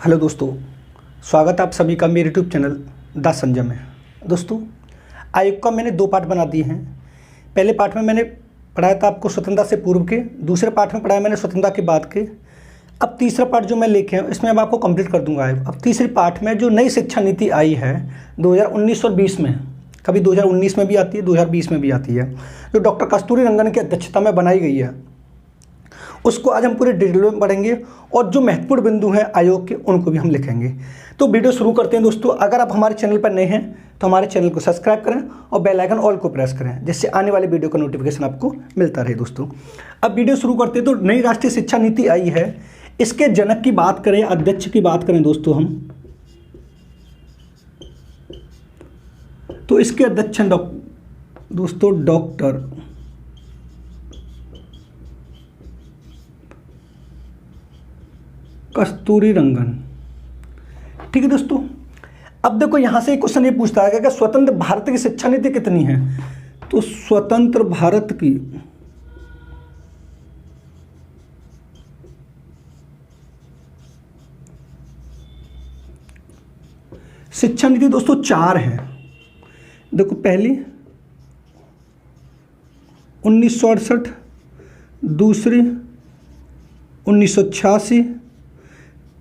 Hello दोस्तों, स्वागत है आप सभी का मेरे यूट्यूब चैनल द संजय में। दोस्तों, आयोग का मैंने 2 पार्ट बना दिए हैं। पहले पार्ट में मैंने पढ़ाया था आपको स्वतंत्रता से पूर्व के, दूसरे पार्ट में पढ़ाया मैंने स्वतंत्रता के बाद के। अब तीसरा पार्ट जो मैं लेके आया इसमें मैं आपको कंप्लीट कर दूंगा। अब तीसरे पार्ट में जो नई शिक्षा नीति आई है 2019 और 20 में, कभी 2019 में भी आती है, 2020 में भी आती है, जो डॉक्टर कस्तूरी रंगन की अध्यक्षता में बनाई गई है, उसको आज हम पूरे डिटेल में पढ़ेंगे और जो महत्वपूर्ण बिंदु हैं आयोग के उनको भी हम लिखेंगे। तो वीडियो शुरू करते हैं दोस्तों। अगर आप हमारे चैनल पर नए हैं तो हमारे चैनल को सब्सक्राइब करें और बेल आइकन ऑल को प्रेस करें, जिससे आने वाले वीडियो का नोटिफिकेशन आपको मिलता रहे। दोस्तों, अब वीडियो शुरू करते हैं। तो नई राष्ट्रीय शिक्षा नीति आई है, इसके जनक की बात करें, अध्यक्ष की बात करें दोस्तों हम, तो इसके अध्यक्ष हैं दोस्तों डॉक्टर कस्तूरी रंगन। ठीक है दोस्तों, अब देखो यहां से एक क्वेश्चन ये पूछता है कि स्वतंत्र भारत की शिक्षा नीति कितनी है। तो स्वतंत्र भारत की शिक्षा नीति दोस्तों 4 है। देखो, पहली 1968, दूसरी 1986,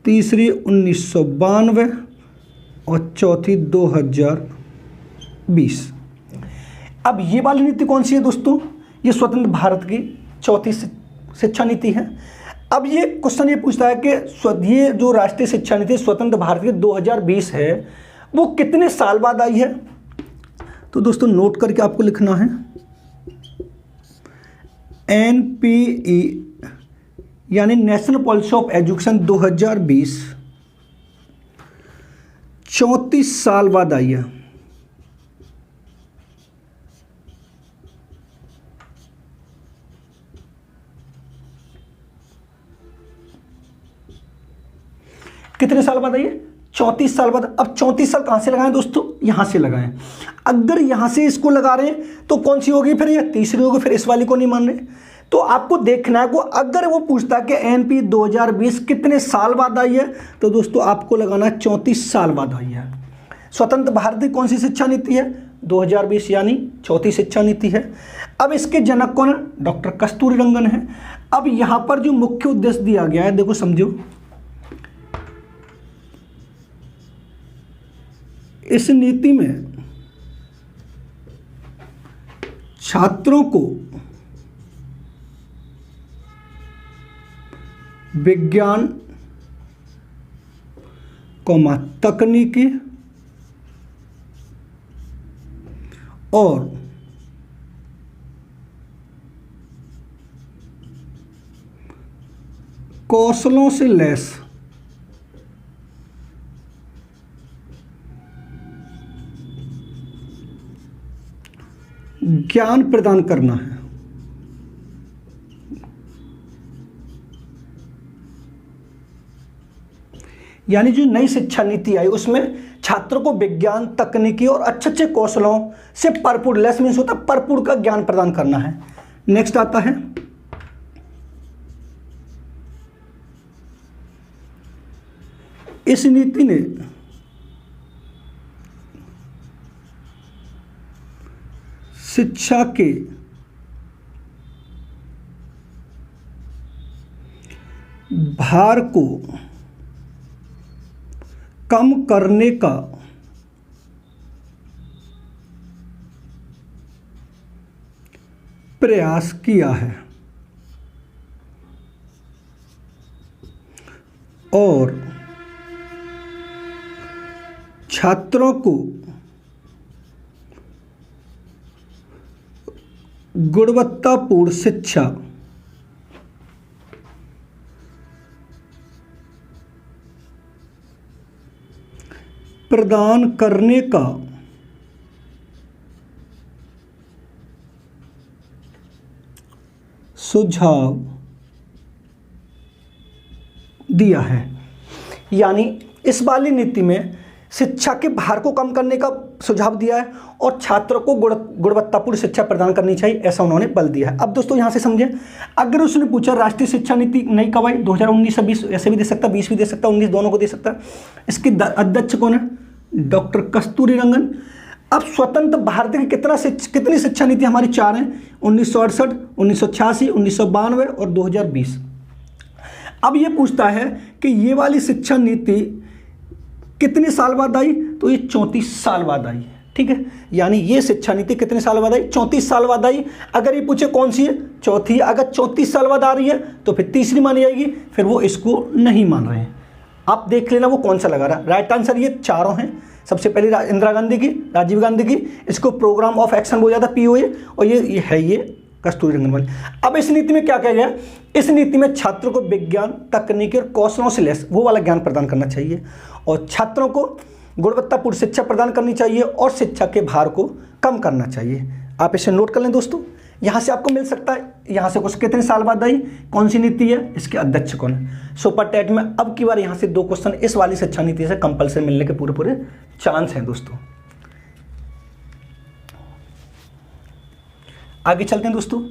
तीसरी 1992 और चौथी 2020। अब ये वाली नीति कौन सी है दोस्तों? ये स्वतंत्र भारत की चौथी शिक्षा नीति है। अब ये क्वेश्चन ये पूछता है कि ये जो राष्ट्रीय शिक्षा नीति स्वतंत्र भारत की 2020 है, वो कितने साल बाद आई है? तो दोस्तों नोट करके आपको लिखना है NPE यानी नेशनल पॉलिसी ऑफ एजुकेशन 2020 34 साल बाद आई है। कितने साल बाद आई है? 34 साल बाद। अब 34 साल कहां से लगाएं दोस्तों? यहां से लगाएं। अगर यहां से इसको लगा रहे हैं तो कौन सी होगी? फिर ये तीसरी होगी, फिर इस वाली को नहीं मान रहे। तो आपको देखना है को, अगर वो पूछता है कि NP 2020 कितने साल बाद आई है, तो दोस्तों आपको लगाना 34 साल बाद आई है। स्वतंत्र भारत की कौन सी शिक्षा नीति है? 2020 यानी चौथी शिक्षा नीति है। अब इसके जनक कौन है? डॉक्टर कस्तूरी रंगन है। अब यहां पर जो मुख्य उद्देश्य दिया गया है, देखो समझो, इस नीति में छात्रों को विज्ञान, तकनीकी और कौशलों से लैस ज्ञान प्रदान करना है। यानी जो नई शिक्षा नीति आई उसमें छात्रों को विज्ञान, तकनीकी और अच्छे अच्छे कौशलों से भरपूर, लेस मीन्स होता है भरपूर का ज्ञान प्रदान करना है। नेक्स्ट आता है इस नीति ने शिक्षा के भार को कम करने का प्रयास किया है और छात्रों को गुणवत्तापूर्ण शिक्षा प्रदान करने का सुझाव दिया है। यानी इस वाली नीति में शिक्षा के भार को कम करने का सुझाव दिया है और छात्रों को गुणवत्तापूर्ण शिक्षा प्रदान करनी चाहिए, ऐसा उन्होंने बल दिया है। अब दोस्तों यहाँ से समझें, अगर उसने पूछा राष्ट्रीय शिक्षा नीति नई कब आई, 2019 या 20, ऐसे भी दे सकता, 20 भी दे सकता, 19 दोनों को दे सकता। इसके अध्यक्ष कौन है, डॉक्टर कस्तूरी रंगन। अब स्वतंत्र भारत की कितनी शिक्षा नीति हमारी 4 हैं, 1968, 1986, 1992 और 2020। अब ये पूछता है कि ये वाली शिक्षा नीति कितने साल बाद आई, तो ये 34 साल बाद आई है, ठीक है। यानी ये शिक्षा नीति कितने साल बाद आई, 34 साल बाद आई। अगर ये पूछे कौन सी है, चौथी है। अगर 34 साल बाद आ रही है तो फिर तीसरी मानी जाएगी, फिर वो इसको नहीं मान रहे हैं। आप देख लेना वो कौन सा लगा रहा। राइट आंसर ये चारों हैं। सबसे पहले इंदिरा गांधी की, राजीव गांधी की, इसको प्रोग्राम ऑफ एक्शन बोला जाता POA, और ये है ये कस्तूरी रंगन वाली। अब इस नीति में क्या किया गया, इस नीति में छात्रों को विज्ञान, तकनीकी और कौशलों से लैस वो वाला ज्ञान प्रदान करना चाहिए और छात्रों को गुणवत्तापूर्ण शिक्षा प्रदान करनी चाहिए और शिक्षा के भार को कम करना चाहिए। आप इसे नोट कर लें दोस्तों, यहाँ से आपको मिल सकता है। यहाँ से कुछ कितने साल बाद आई, कौन सी नीति है, इसके अध्यक्ष कौन है। सुपर टेट में अब की बार यहाँ से 2 क्वेश्चन इस वाली शिक्षा नीति से कंपलसरी मिलने के पूरे चांस हैं दोस्तों। आगे चलते हैं दोस्तों।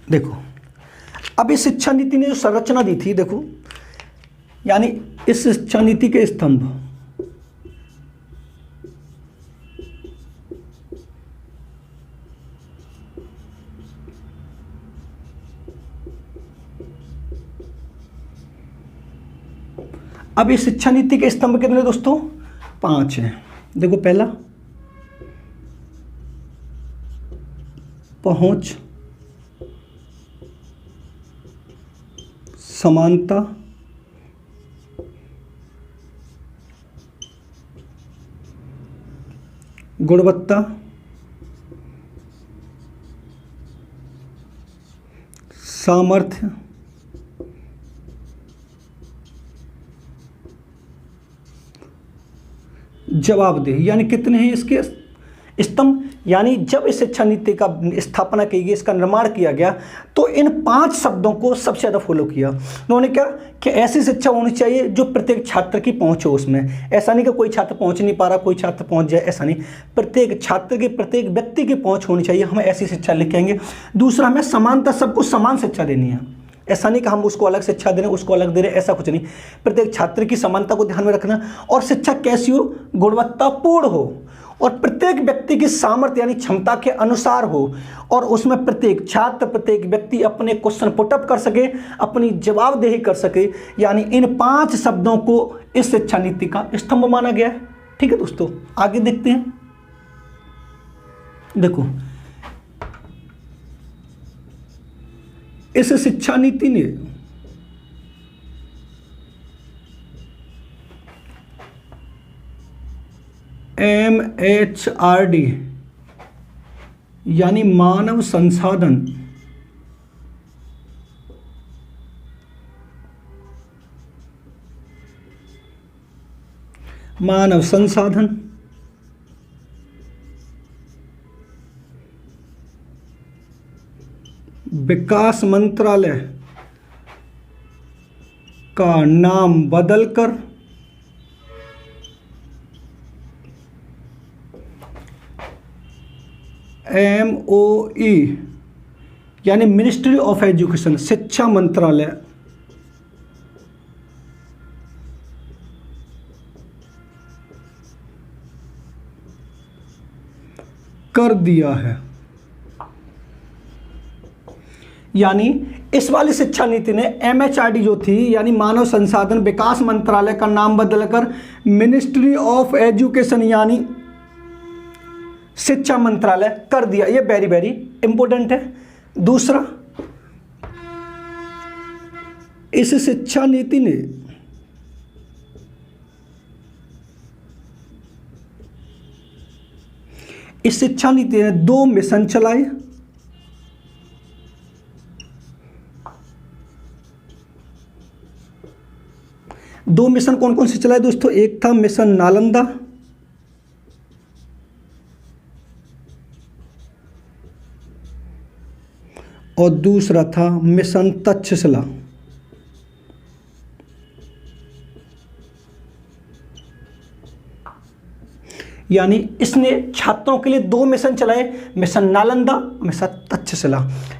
देखो, अब इस शिक्षा नीति ने जो संरचना दी थी, देखो, यानी इस शिक्षा नीति के स्तंभ, अब इस शिक्षा नीति के स्तंभ कितने दोस्तों, 5 हैं। देखो, पहला पहुंच, समानता, गुणवत्ता, सामर्थ्य, जवाबदेही। यानी कितने हैं इसके स्तंभ। यानी जब इस शिक्षा नीति का स्थापना की गई, इसका निर्माण किया गया, तो इन 5 शब्दों को सबसे ज़्यादा फॉलो किया उन्होंने। क्या कि ऐसी शिक्षा होनी चाहिए जो प्रत्येक छात्र की पहुंच हो उसमें। ऐसा नहीं कि कोई छात्र पहुंच नहीं पा रहा, कोई छात्र पहुंच जाए, ऐसा नहीं। प्रत्येक छात्र की, प्रत्येक व्यक्ति की पहुंच होनी चाहिए, हमें ऐसी शिक्षा लिखेंगे। दूसरा, हमें समानता, सबको समान शिक्षा देनी है। ऐसा नहीं कि हम उसको अलग शिक्षा दे रहे, उसको अलग दे रहे, ऐसा कुछ नहीं। प्रत्येक छात्र की समानता को ध्यान में रखना। और शिक्षा कैसी हो, गुणवत्तापूर्ण हो और प्रत्येक व्यक्ति की सामर्थ्य यानी क्षमता के अनुसार हो, और उसमें प्रत्येक छात्र, प्रत्येक व्यक्ति अपने क्वेश्चन पुटअप कर सके, अपनी जवाबदेही कर सके। यानी इन 5 शब्दों को इस शिक्षा नीति का स्तंभ माना गया है। ठीक है दोस्तों, आगे देखते हैं। देखो, इस शिक्षा नीति ने MHRD यानी मानव संसाधन विकास मंत्रालय का नाम बदलकर MOE यानी मिनिस्ट्री ऑफ एजुकेशन, शिक्षा मंत्रालय कर दिया है। यानी इस वाली शिक्षा नीति ने MHRD जो थी यानी मानव संसाधन विकास मंत्रालय का नाम बदलकर मिनिस्ट्री ऑफ एजुकेशन यानी शिक्षा मंत्रालय कर दिया। ये वेरी वेरी इंपॉर्टेंट है। दूसरा, इस शिक्षा नीति ने दो मिशन चलाए। दो मिशन कौन कौन से चलाए दोस्तों? एक था मिशन नालंदा और दूसरा था मिशन तक्षशिला। यानी इसने छात्रों के लिए 2 मिशन चलाए, mission Nalanda, mission Takshashila.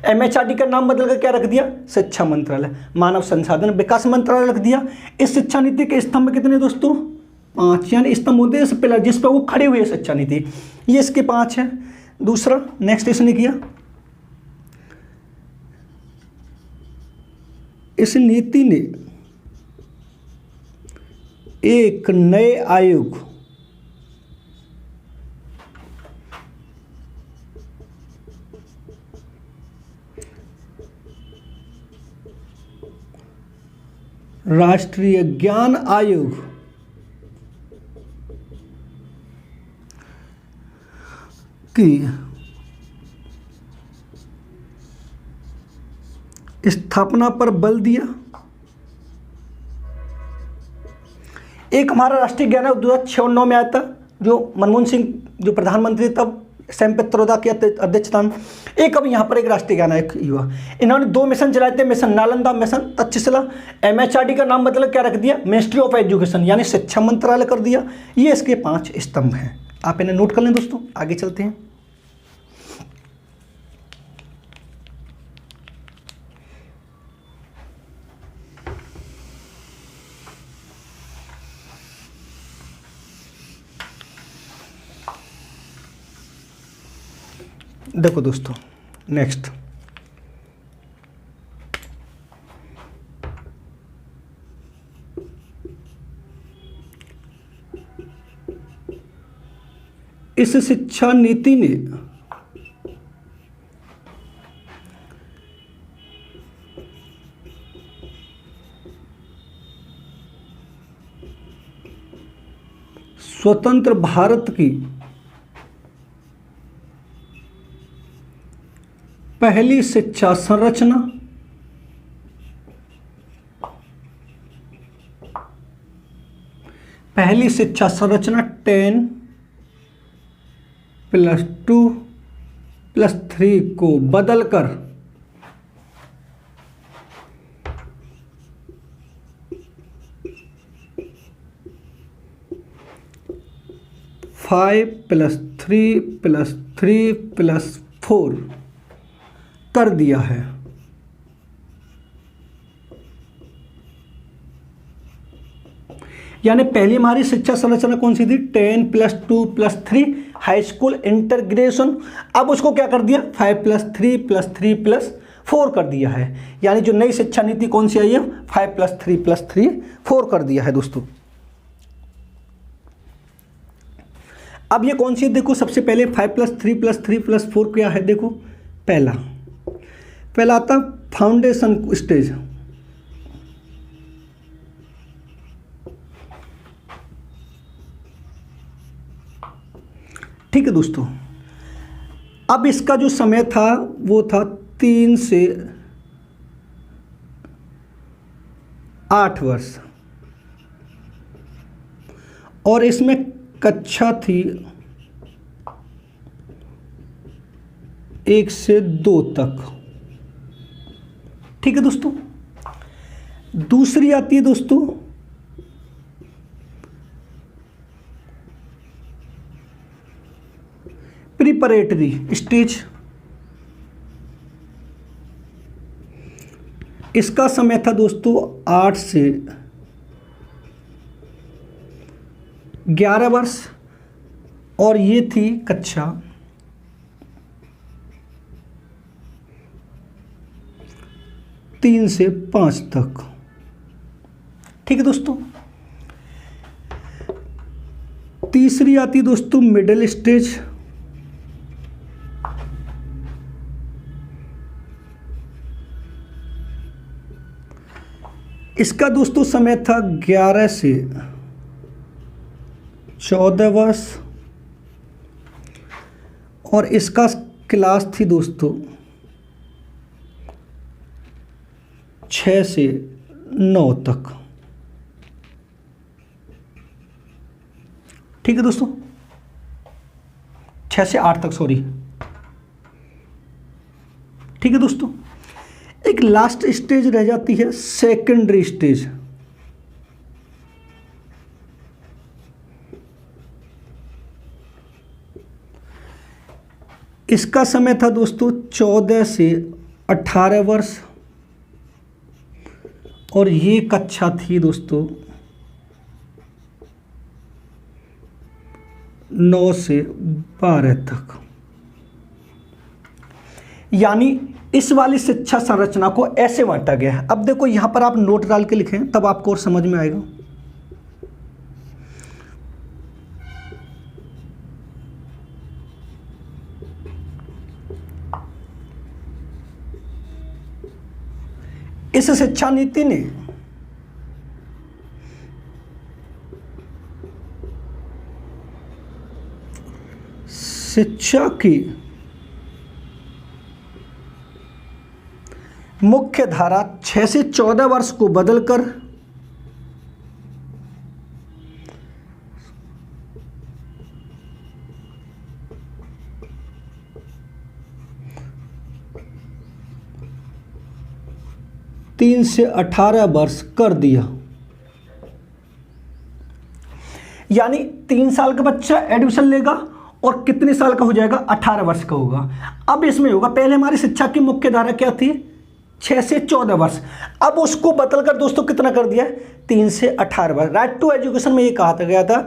MHRD का नाम बदलकर क्या रख दिया? शिक्षा मंत्रालय, मानव संसाधन विकास मंत्रालय रख दिया। इस शिक्षा नीति के स्तंभ कितने दोस्तों? 5। यानी स्तंभ होते हैं पिलर जिस पर वो खड़े हुए शिक्षा नीति, ये इसके 5 है। दूसरा नेक्स्ट इसने किया, इस नीति ने एक नए आयोग राष्ट्रीय ज्ञान आयोग की स्थापना पर बल दिया। एक हमारा राष्ट्रीय ज्ञान आयोग 2006-09 में आया था, जो मनमोहन सिंह जो प्रधानमंत्री तब सैम पित्रोदा की अध्यक्षता में। एक अब यहाँ पर एक राष्ट्रीय ज्ञान आयोग हुआ। इन्होंने 2 मिशन चलाए थे, mission Nalanda, mission Takshashila. MHRD का नाम बदल क्या रख दिया? मिनिस्ट्री ऑफ एजुकेशन, यानी शिक्षा मंत्रालय कर दिया। ये इसके 5 स्तंभ हैं, आप इन्हें नोट कर लें दोस्तों। आगे चलते हैं। देखो दोस्तों नेक्स्ट, इस शिक्षा नीति ने स्वतंत्र भारत की पहली शिक्षा संरचना, पहली शिक्षा संरचना 10+2+3 को बदलकर 5+3+3+4 कर दिया है। यानी पहली हमारी शिक्षा संरचना कौन सी थी? 10+2+3 हाई स्कूल इंटीग्रेशन। अब उसको क्या कर दिया? 5+3+3+4 कर दिया है। यानी जो नई शिक्षा नीति कौन सी आई है? 5+3+3+4 कर दिया है दोस्तों। अब ये कौन सी? देखो सबसे पहले 5+3+3+4 क्या है? देखो पहला आता फाउंडेशन स्टेज, ठीक है दोस्तों। अब इसका जो समय था वो था 3 से 8 वर्ष, और इसमें कक्षा थी 1 से 2 तक, ठीक है दोस्तों। दूसरी आती है दोस्तों प्रिपरेटरी स्टेज। इसका समय था दोस्तों 8 से 11 वर्ष, और ये थी कक्षा 3 से 5 तक, ठीक है दोस्तों। तीसरी आती दोस्तों मिडिल स्टेज। इसका दोस्तों समय था 11 से 14 वर्ष, और इसका क्लास थी दोस्तों 6 से 9 तक, ठीक है दोस्तों। 6 से 8 तक, सॉरी, ठीक है दोस्तों। एक लास्ट स्टेज रह जाती है सेकेंडरी स्टेज। इसका समय था दोस्तों 14 से 18 वर्ष, और ये कक्षा थी दोस्तों 9 से 12 तक। यानी इस वाली शिक्षा संरचना को ऐसे बांटा गया है। अब देखो यहां पर आप नोट डाल के लिखें तब आपको और समझ में आएगा। इस शिक्षा नीति ने शिक्षा की मुख्य धारा 6 से 14 वर्ष को बदलकर 3 से 18 वर्ष कर दिया। यानी 3 साल का बच्चा एडमिशन लेगा और कितने साल का हो जाएगा, 18 वर्ष का होगा। अब इसमें होगा, पहले हमारी शिक्षा की मुख्य धारा क्या थी, 6 से 14 वर्ष, अब उसको बदलकर दोस्तों कितना कर दिया, 3 से 18 वर्ष। राइट टू एजुकेशन में ये कहा गया था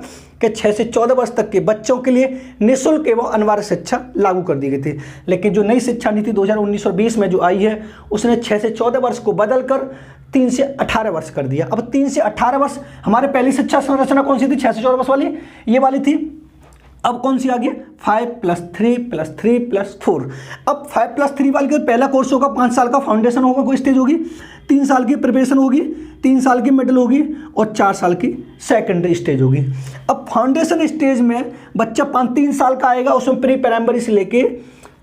कि 6 से 14 वर्ष तक के बच्चों के लिए निःशुल्क एवं अनिवार्य शिक्षा लागू कर दी गई थी। लेकिन जो नई शिक्षा नीति 2019 और 20 में जो आई है, उसने 6 से 14 वर्ष को बदलकर 3 से 18 वर्ष कर दिया। अब 3 से 18 वर्ष, हमारे पहली शिक्षा संरचना कौन सी थी, 6 से 14 वर्ष वाली, ये वाली थी। अब कौन सी आ गई, 5 + 3 + 3 + 4। अब 5 + 3 वाली का पहला कोर्स होगा, 5 साल का फाउंडेशन होगा, कोई स्टेज होगी, 3 साल की प्रिपरेशन होगी, 3 साल की मिडिल होगी और 4 साल की सेकेंडरी स्टेज होगी। अब फाउंडेशन स्टेज में बच्चा 3 साल का आएगा, उसमें प्री प्राइमरी से लेके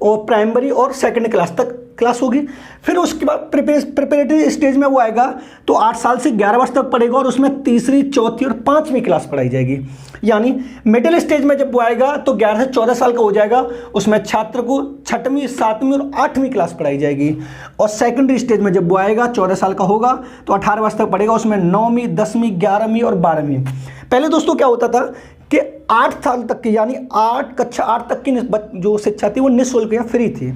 और प्राइमरी और सेकेंड क्लास तक क्लास होगी। फिर उसके बाद प्रिपरेटरी स्टेज में वो आएगा तो 8 साल से 11 वर्ष तक पढ़ेगा और उसमें तीसरी, चौथी और 5वीं क्लास पढ़ाई जाएगी। यानी मिडिल स्टेज में जब वो आएगा तो 11 से 14 साल का हो जाएगा, उसमें छात्र को 6वीं, 7वीं और 8वीं क्लास पढ़ाई जाएगी। और सेकेंडरी स्टेज में जब वो आएगा 14 साल का होगा तो 18 वर्ष तक पढ़ेगा, उसमें 9वीं, 10वीं, 11वीं और 12वीं। पहले दोस्तों क्या होता था कि 8 साल तक की, यानी कक्षा 8 तक की जो शिक्षा थी वो निःशुल्क या फ्री थी।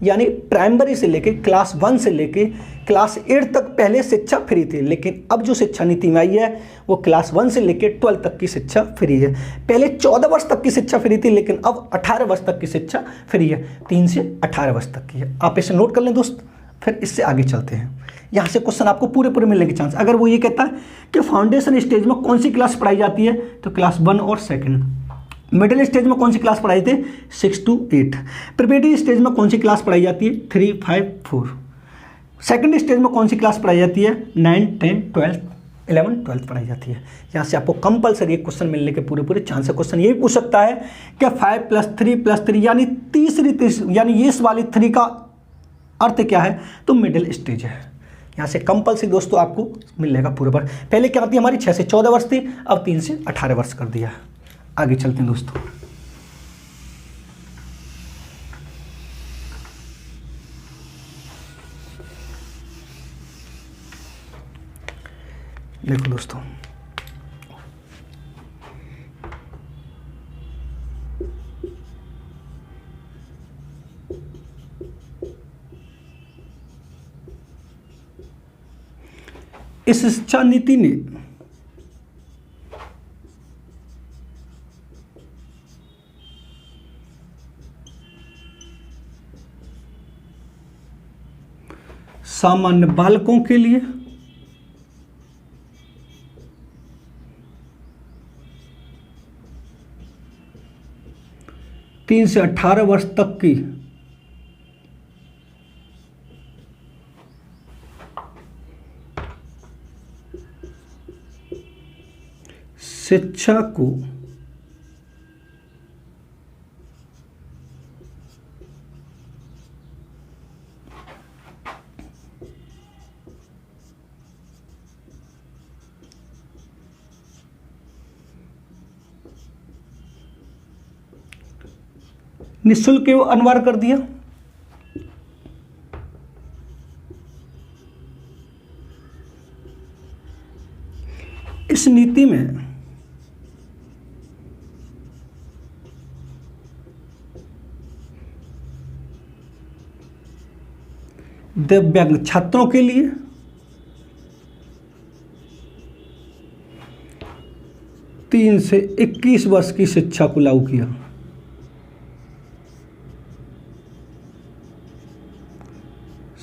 यानी प्राइमरी से लेके क्लास 1 से लेके क्लास 8 तक पहले शिक्षा फ्री थी। लेकिन अब जो शिक्षा नीति में आई है वो क्लास 1 से लेके 12 तक की शिक्षा फ्री है। पहले 14 वर्ष तक की शिक्षा फ्री थी, लेकिन अब 18 वर्ष तक की शिक्षा फ्री है, 3 से 18 वर्ष तक की है। आप इसे नोट कर लें दोस्त, फिर इससे आगे चलते हैं। यहाँ से क्वेश्चन आपको पूरे मिलने के चांस। अगर वो ये कहता है कि फाउंडेशन स्टेज में कौन सी क्लास पढ़ाई जाती है, तो क्लास 1 और सेकेंड। मिडिल स्टेज में कौन सी क्लास पढ़ाई थे, 6 to 8। प्रिपरेटरी स्टेज में कौन सी क्लास पढ़ाई जाती है, 3, 5, 4। सेकेंड स्टेज में कौन सी क्लास पढ़ाई जाती है, 9, 10, 12, 11, 12 पढ़ाई जाती है। यहाँ से आपको कंपलसरी एक क्वेश्चन मिलने के पूरे चांस है। क्वेश्चन ये भी पूछ सकता है कि 5 + 3 + 3 यानी तीसरी, यानी ये इस वाली 3 का अर्थ क्या है, तो मिडिल स्टेज है। यहाँ से कंपलसरी दोस्तों आपको मिलेगा पूरे पर। पहले क्या थी हमारी, 6 से 14 वर्ष थी, अब 3 से 18 वर्ष कर दिया। आगे चलते हैं दोस्तों। देखो दोस्तों, इस शिक्षा नीति ने सामान्य बालकों के लिए तीन से 18 वर्ष तक की शिक्षा को निःशुल्क एवं अनिवार्य कर दिया। इस नीति में दिव्यांग छात्रों के लिए 3 से 21 वर्ष की शिक्षा को लागू किया।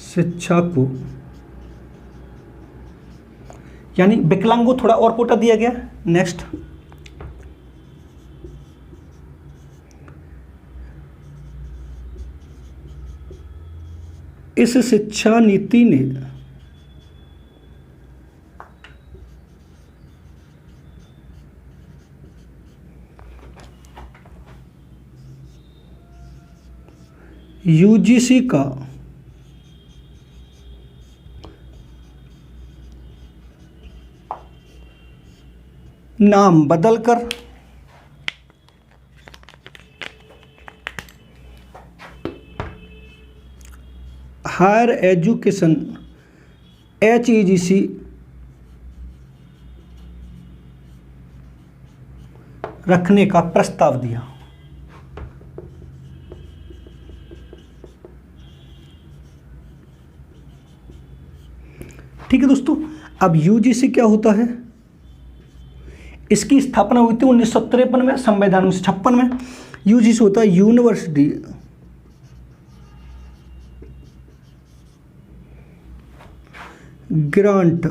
शिक्षा को यानी विकलांगों थोड़ा और कोटा दिया गया। नेक्स्ट, इस शिक्षा नीति ने यूजीसी का नाम बदलकर हायर एजुकेशन HEGC रखने का प्रस्ताव दिया। ठीक है दोस्तों, अब यूजीसी क्या होता है? इसकी स्थापना हुई थी 1953 में, संविधान 1956 में। यूजीसी होता है यूनिवर्सिटी ग्रांट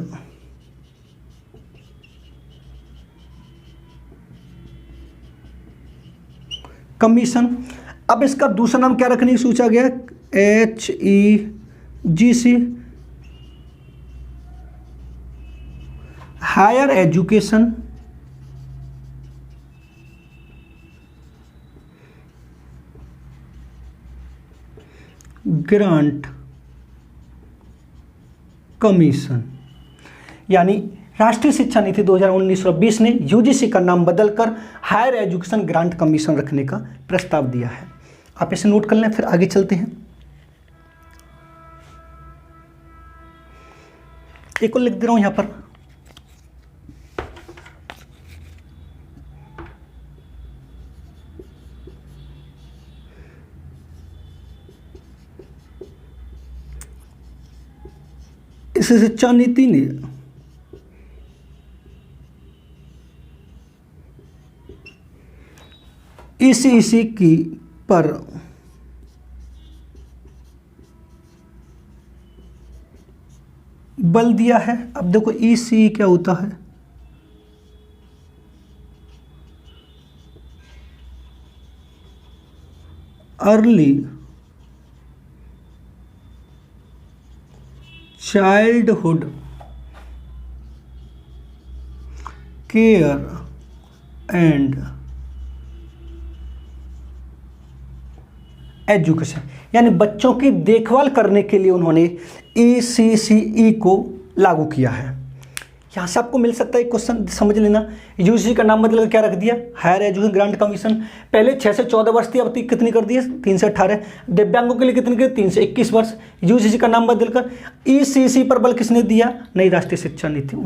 कमीशन। अब इसका दूसरा नाम क्या रखने की सोचा गया? HEGC, higher education grant commission. यानी राष्ट्रीय शिक्षा नीति 2019-20 ने यूजीसी का नाम बदलकर हायर एजुकेशन ग्रांट कमीशन रखने का प्रस्ताव दिया है। आप इसे नोट कर लें, फिर आगे चलते हैं। एक और लिख दे रहा हूं यहां पर। इस शिक्षा नीति ने ECEC की पर बल दिया है। अब देखो ECE क्या होता है? Early childhood care and education, यानी बच्चों की देखभाल करने के लिए उन्होंने ECCE को लागू किया है। यहाँ से आपको मिल सकता है क्वेश्चन, समझ लेना। यूजीसी का नाम बदलकर क्या रख दिया? Higher education grant commission. पहले 6 से 14 वर्ष थी, अब कितनी कर दी है? 3 से 18। दिव्यांगों के लिए कितनी कर? 3 से 21 वर्ष। यूजीसी का नाम बदलकर ECC पर बल किसने दिया? नई राष्ट्रीय शिक्षा नीति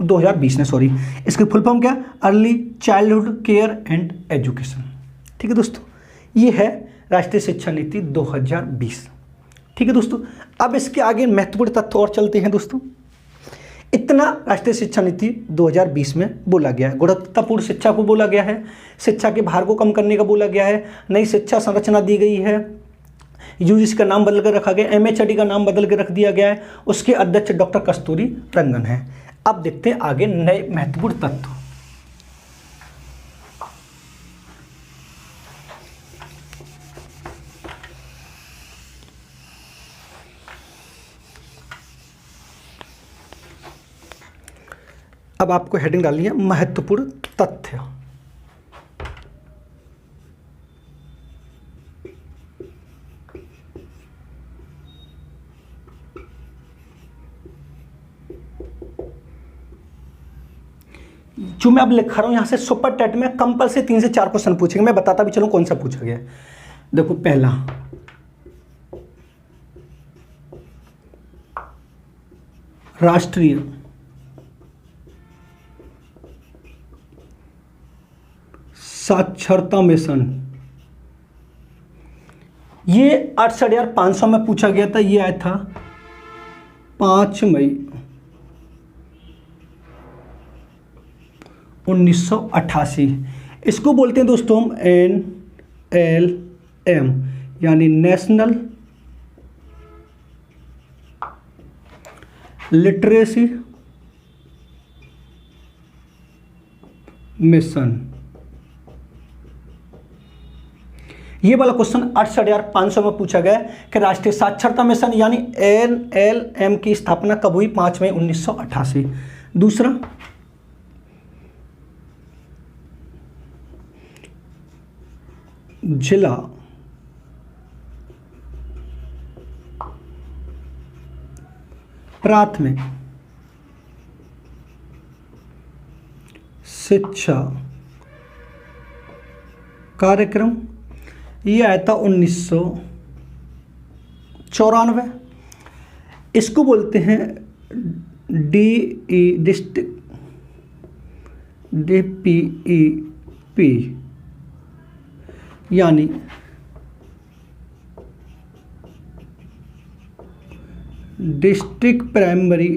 2020 ने, सॉरी। इसकी फुल फॉर्म क्या? Early childhood care and education. ठीक है दोस्तों, ये है राष्ट्रीय शिक्षा नीति 2020। ठीक है दोस्तों, अब इसके आगे महत्वपूर्ण तथ्य और चलते हैं दोस्तों। इतना राष्ट्रीय शिक्षा नीति 2020 में बोला गया है। गुणवत्तापूर्ण शिक्षा को बोला गया है, शिक्षा के भार को कम करने का बोला गया है, नई शिक्षा संरचना दी गई है, यूजीसी का नाम बदल कर रखा गया, MHRD का नाम बदल कर रख दिया गया है, उसके अध्यक्ष डॉक्टर कस्तूरी रंगन है। अब देखते हैं आगे नए महत्वपूर्ण तत्व। अब आपको हेडिंग डालनी है महत्वपूर्ण तथ्य। जो मैं अब लिख रहा हूं यहां से सुपर टेट में कंपल्सरी 3 से 4 क्वेश्चन पूछेंगे। मैं बताता भी चलूं कौन सा पूछा गया। देखो, पहला राष्ट्रीय साक्षरता मिशन, ये 68,500 में पूछा गया था। ये आया था 5 मई 1988। इसको बोलते हैं दोस्तों हम NLM, यानी नेशनल लिटरेसी मिशन। ये वाला क्वेश्चन 68,500 में पूछा गया कि राष्ट्रीय साक्षरता मिशन यानी NLM की स्थापना कब हुई? 5 मई 1988। दूसरा, जिला प्राथमिक शिक्षा कार्यक्रम, ये आया था 1994। इसको बोलते हैं DPEP, यानी district primary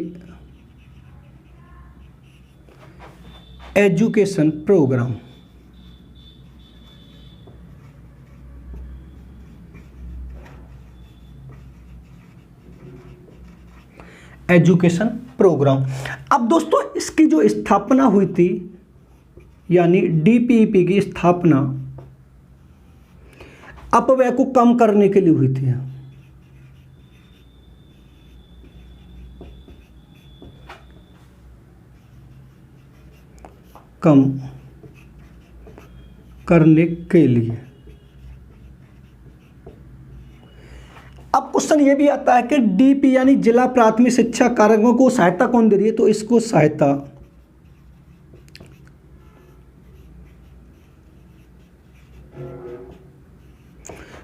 education programme. Education programme. अब दोस्तों इसकी जो स्थापना हुई थी, यानी DPEP की स्थापना अपव्यय को कम करने के लिए हुई थी। कम करने के लिए। अब क्वेश्चन ये भी आता है कि DP यानी जिला प्राथमिक शिक्षा कार्यक्रमों को सहायता कौन दे रही है? तो इसको सहायता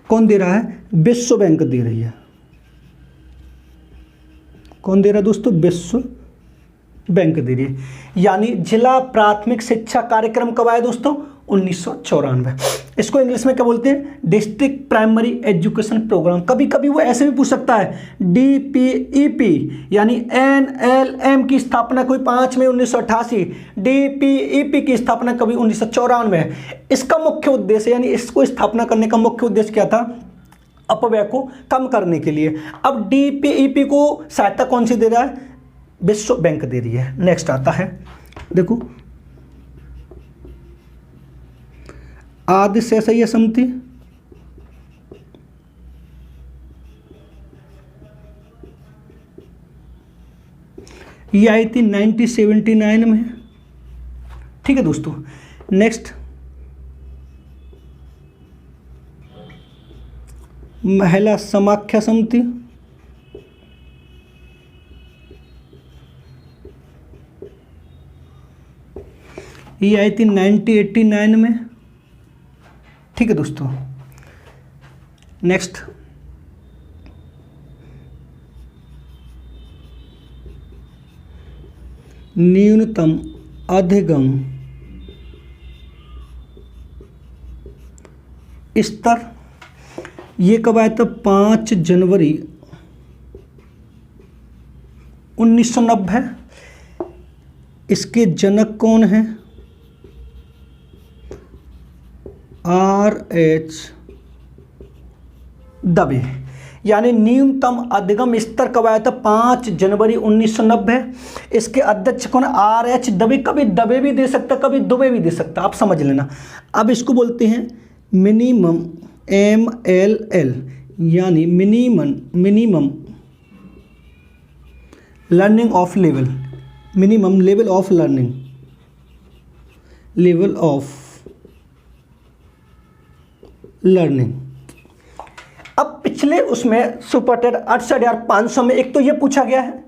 कौन दे रहा है? विश्व बैंक दे रही है। कौन दे रहा है दोस्तों? विश्व बैंक दे रही है। यानी जिला प्राथमिक शिक्षा कार्यक्रम कब आया दोस्तों? 1994। इसको इंग्लिश में क्या बोलते हैं? District primary education programme. कभी कभी वो ऐसे भी पूछ सकता है, DPEP यानी NLM की स्थापना कोई 5 मई 1988, DPEP की स्थापना कभी 1994। इसका मुख्य उद्देश्य, यानी इसको स्थापना करने का मुख्य उद्देश्य क्या था? अपव्यय को कम करने के लिए। अब DPEP को सहायता कौन सी दे रहा है? विश्व बैंक दे रही है। नेक्स्ट आता है, देखो, आदि सहसय समिति, ये आई थी 1979 में। ठीक है दोस्तों। नेक्स्ट, महिला समाख्या समिति, ये आई थी 1989 में। ठीक है दोस्तों। नेक्स्ट, न्यूनतम अधिगम स्तर, ये कब आया था? 5 जनवरी 1990। इसके जनक कौन हैं? R.H. दवे। यानी न्यूनतम अधिगम स्तर कब आया था? 5 जनवरी 1990। इसके अध्यक्ष कौन? R.H. दवे। कभी दबे भी दे सकता, कभी दुबे भी दे सकता, आप समझ लेना। अब इसको बोलते हैं मिनिमम MLL, यानी minimum learning of level, minimum level of learning, level of learning. अब पिछले उसमें सुपर टेट 68,500 में एक तो ये पूछा गया है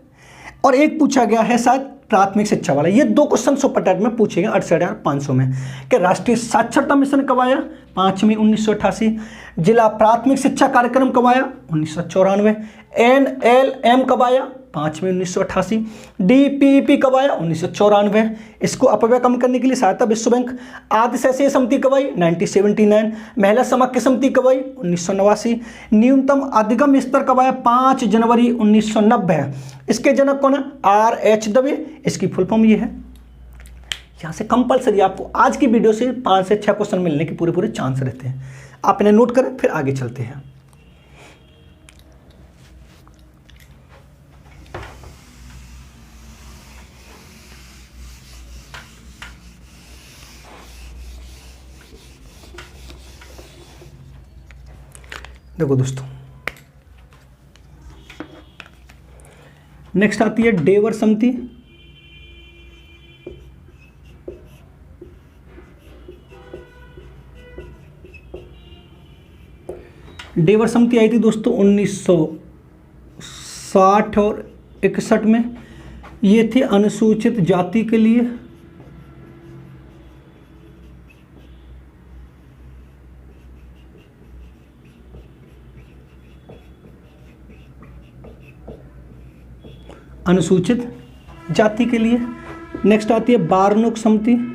और एक पूछा गया है शायद प्राथमिक शिक्षा वाला। ये 2 क्वेश्चन सुपर टेट में पूछे गए 68,500 में कि राष्ट्रीय साक्षरता मिशन कब आया? 5 मई 1988। जिला प्राथमिक शिक्षा कार्यक्रम कब आया? 1994। NLM कब आया? 5 मई 1988। DPEP कब आया? 1994। इसको अपव्यय कम करने के लिए सहायता विश्व बैंक। आद्य शासीय समिति कब आई? 1979। महिला समाख्य समिति कब आई? 1989। न्यूनतम अधिगम स्तर कब आया? 5 जनवरी 1990। इसके जनक कौन है? R.H. दवे। इसकी फुल फॉर्म ये है। यहाँ से कंपलसरी आपको आज की वीडियो से 5 से 6 क्वेश्चन मिलने के पूरे पूरे चांस रहते हैं। आप इन्हें नोट करें, फिर आगे चलते हैं। देखो दोस्तों, नेक्स्ट आती है डेवर समिति। डेवर समिति आई थी दोस्तों 1960 और 61 में। ये थी अनुसूचित जाति के लिए। अनुसूचित जाति के लिए। नेक्स्ट आती है बार्नोक समिति।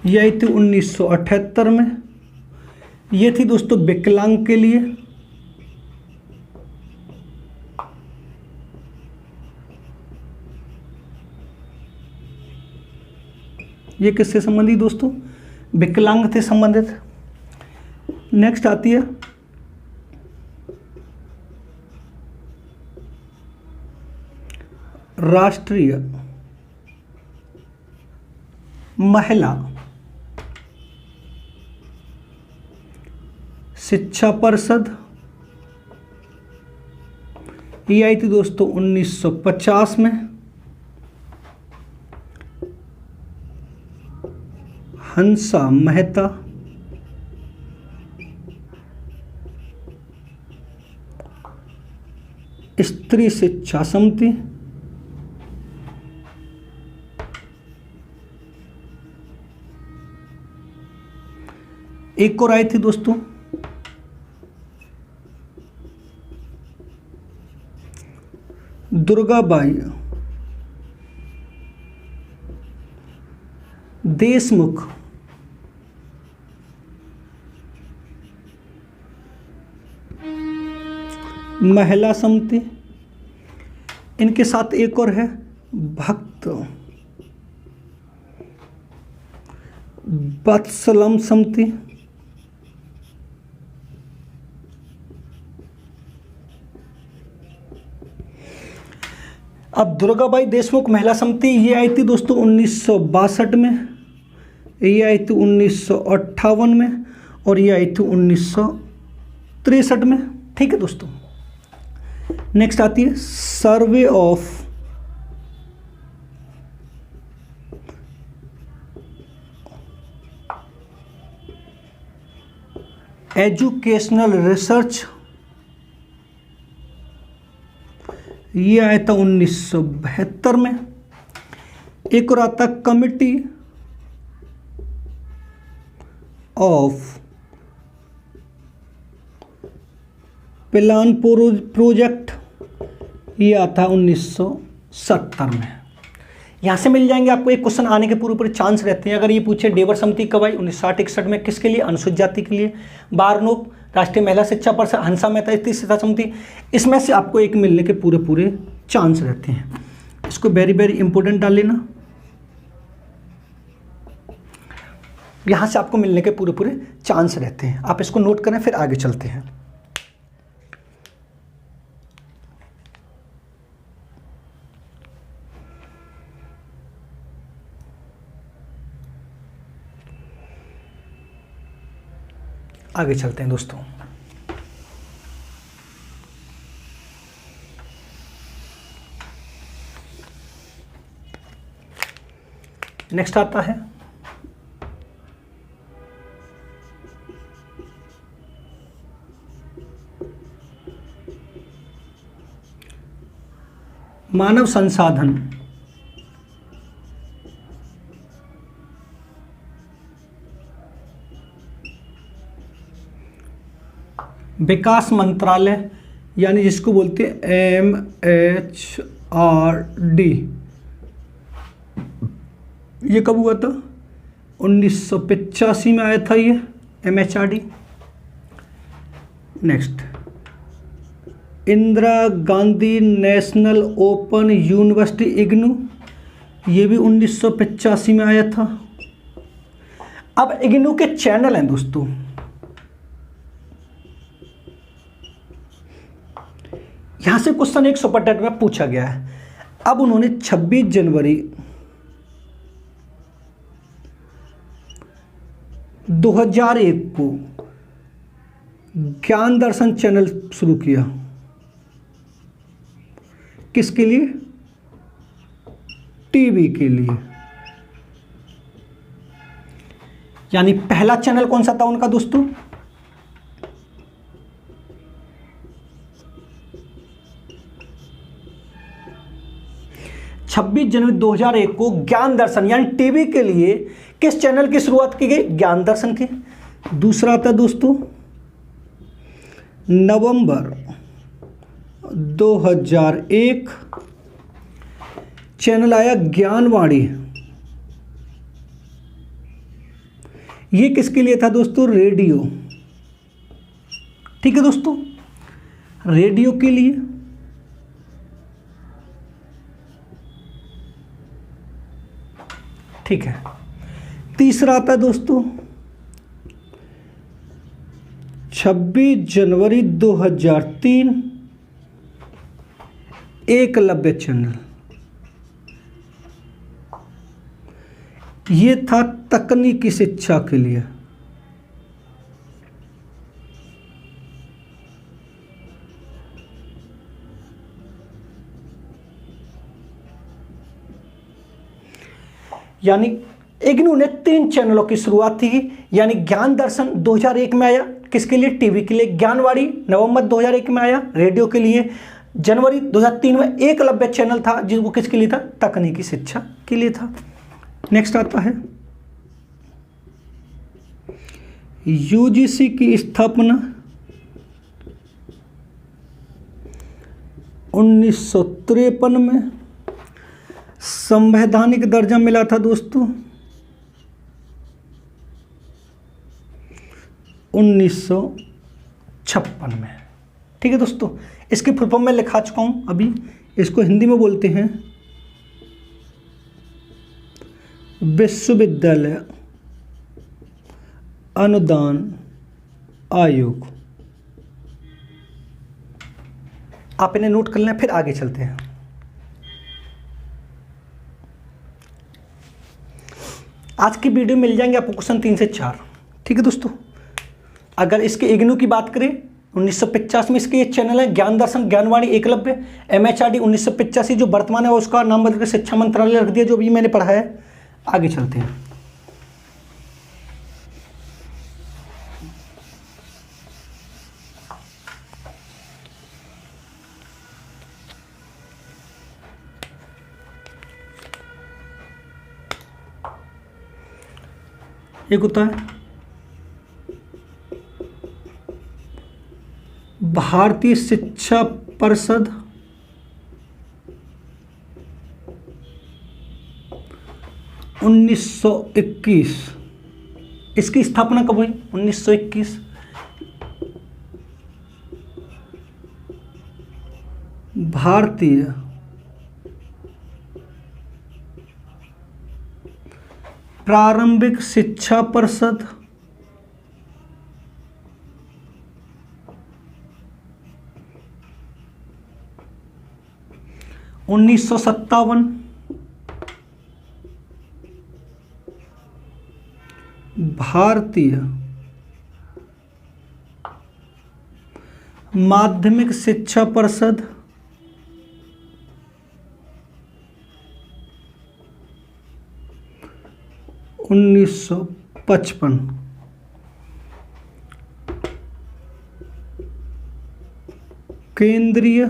यह आई थी 1978 में। यह थी दोस्तों विकलांग के लिए। ये किससे संबंधित दोस्तों? विकलांग से संबंधित। नेक्स्ट आती है राष्ट्रीय महिला शिक्षा परिषद। ये आई थी दोस्तों 1950 में। हंसा मेहता। स्त्री शिक्षा समिति। एक और आई थी दोस्तों दुर्गाबाई देशमुख महिला समिति। इनके साथ एक और है भक्त वत्सलम समिति। अब दुर्गाबाई देशमुख महिला समिति ये आई थी दोस्तों 1962 में। ये आई थी 1958 में और ये आई थी 1963 में। ठीक है दोस्तों। नेक्स्ट आती है सर्वे ऑफ एजुकेशनल रिसर्च। ये आया था 1972 में। एक और आता कमिटी ऑफ प्लान प्रोजेक्ट। ये आता 1970 में। यहाँ से मिल जाएंगे आपको एक क्वेश्चन आने के पूरे पूरे चांस रहते हैं। अगर ये पूछे डेवर समिति कब आई? 1960-61 में। किसके लिए? अनुसूचित जाति के लिए। बार्नोक राष्ट्रीय महिला शिक्षा परिषद। हंसा मेहता स्त्री शिक्षा समिति। इसमें से आपको एक मिलने के पूरे पूरे चांस रहते हैं। इसको वेरी वेरी इंपॉर्टेंट डाल लेना। यहाँ से आपको मिलने के पूरे पूरे चांस रहते हैं। आप इसको नोट करें, फिर आगे चलते हैं। आगे चलते हैं दोस्तों। नेक्स्ट आता है मानव संसाधन विकास मंत्रालय, यानी जिसको बोलते हैं MHRD। ये कब हुआ था? 1985 में आया था ये MHRD। Next, Indira Gandhi national open university IGNOU, ये भी 1985 में आया था। अब इग्नू के चैनल हैं दोस्तों, यहां से क्वेश्चन एक सुपर टेट में पूछा गया है। अब उन्होंने 26 जनवरी 2001 को ज्ञान दर्शन चैनल शुरू किया। किसके लिए? टीवी के लिए। यानी पहला चैनल कौन सा था उनका दोस्तों? छब्बीस जनवरी 2001 को ज्ञान दर्शन यानी टीवी के लिए किस चैनल की शुरुआत की गई? ज्ञान दर्शन की। दूसरा था दोस्तों नवंबर 2001 चैनल आया ज्ञानवाणी। ये किसके लिए था दोस्तों? रेडियो। ठीक है दोस्तों, रेडियो के लिए। ठीक है। तीसरा आता है दोस्तों 26 जनवरी 2003 एकलव्य चैनल। ये था तकनीकी शिक्षा के लिए। यानी इग्नू ने 3 चैनलों की शुरुआत की, यानी ज्ञान दर्शन 2001 में आया, किसके लिए? टीवी के लिए। ज्ञानवाणी नवंबर 2001 में आया, रेडियो के लिए। जनवरी 2003 में एकलव्य चैनल था, जिसको किसके लिए था? तकनीकी शिक्षा के लिए था। नेक्स्ट आता है यूजीसी की स्थापना 1953 में। संवैधानिक दर्जा मिला था दोस्तों 1956 में। ठीक है दोस्तों, इसकी फुल फॉर्म में लिखा चुका हूं अभी, इसको हिंदी में बोलते हैं विश्वविद्यालय अनुदान आयोग। आप इन्हें नोट कर लें, फिर आगे चलते हैं। आज की वीडियो मिल जाएंगे आपको क्वेश्चन 3 से 4। ठीक है दोस्तों, अगर इसके इग्नू की बात करें 1950 में इसके ये चैनल है ज्ञान दर्शन, ज्ञानवाणी, एकलव्य। MHRD 1985 जो वर्तमान है उसका नाम बदल कर शिक्षा मंत्रालय रख दिया, जो भी मैंने पढ़ा है। आगे चलते हैं। एक होता है भारतीय शिक्षा परिषद, 1921। इसकी स्थापना कब हुई? 1921। भारतीय प्रारंभिक शिक्षा परिषद, 1957। भारतीय माध्यमिक शिक्षा परिषद, 1955। केंद्रीय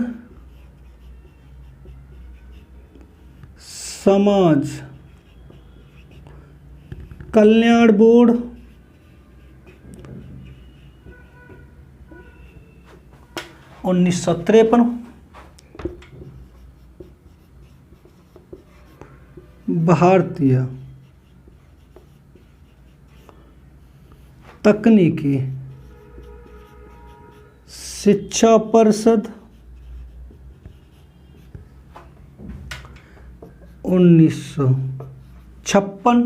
समाज कल्याण बोर्ड, 1953। भारतीय तकनीकी शिक्षा परिषद 1956।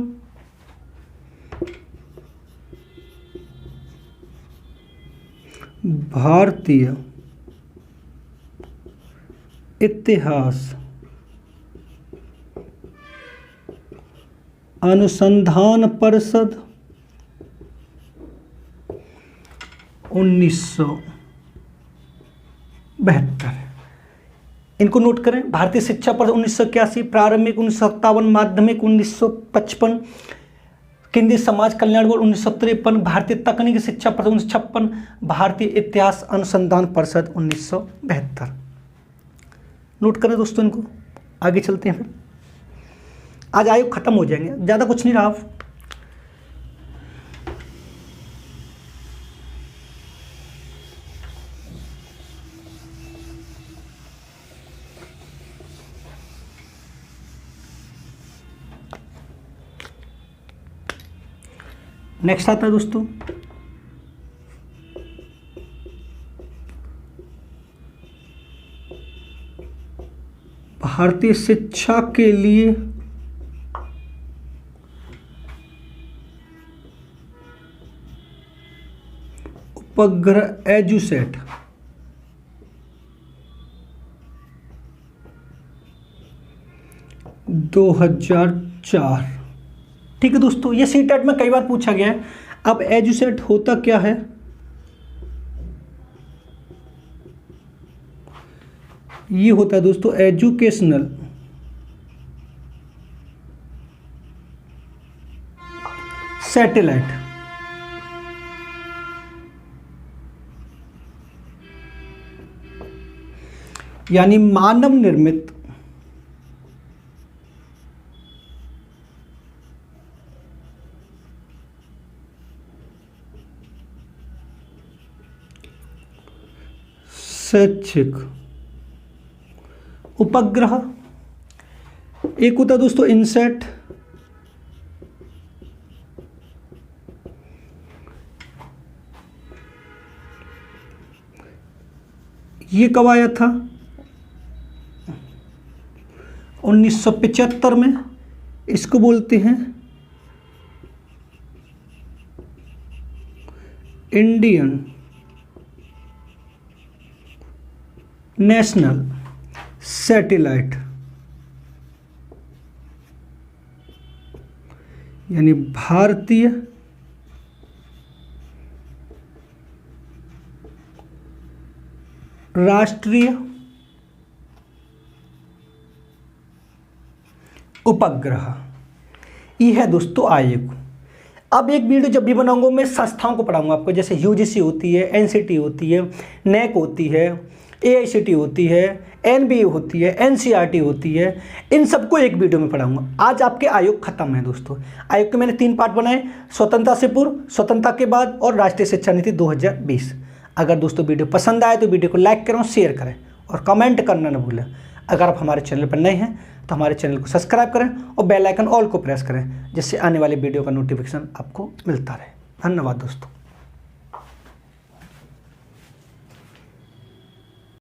भारतीय इतिहास अनुसंधान परिषद 1972। इनको नोट करें। भारतीय शिक्षा परिषद 1981, प्रारंभिक 1957, माध्यमिक 1955, केंद्रीय समाज कल्याण बोर्ड 1953, भारतीय तकनीकी शिक्षा परिषद 1956, भारतीय इतिहास अनुसंधान परिषद 1972। नोट करें दोस्तों इनको। आगे चलते हैं। फिर आज आयोग खत्म हो जाएंगे, ज़्यादा कुछ नहीं रहा। नेक्स्ट आता है दोस्तों भारतीय शिक्षा के लिए उपग्रह एजुसेट। दो 2004। ठीक है दोस्तों, ये सीटेट में कई बार पूछा गया है। अब एजुसेट होता क्या है? ये होता है दोस्तों एजुकेशनल सैटेलाइट। यानी मानव निर्मित शैक्षिक उपग्रह। एक होता है दोस्तों इनसैट, ये कब आया था? 1975 में। इसको बोलते हैं इंडियन नेशनल सैटेलाइट, यानी भारतीय राष्ट्रीय उपग्रह। ये है दोस्तों आयोग। अब एक वीडियो जब भी बनाऊंगा मैं संस्थाओं को पढ़ाऊंगा आपको, जैसे यूजीसी होती है, एनसीटी होती है, नेक होती है, एआईसीटी होती है, एनबीए होती है, एनसीईआरटी होती है। इन सबको एक वीडियो में पढ़ाऊंगा। आज आपके आयोग खत्म है दोस्तों। आयोग के मैंने 3 पार्ट बनाए, स्वतंत्रता से पूर्व, स्वतंत्रता के बाद और राष्ट्रीय शिक्षा नीति 2020। अगर दोस्तों वीडियो पसंद आए तो वीडियो को लाइक करें, शेयर करें और कमेंट करना न भूलें। अगर आप हमारे चैनल पर नए हैं तो हमारे चैनल को सब्सक्राइब करें और बेल आइकन ऑल को प्रेस करें, जिससे आने वाली वीडियो का नोटिफिकेशन आपको मिलता रहे। धन्यवाद दोस्तों।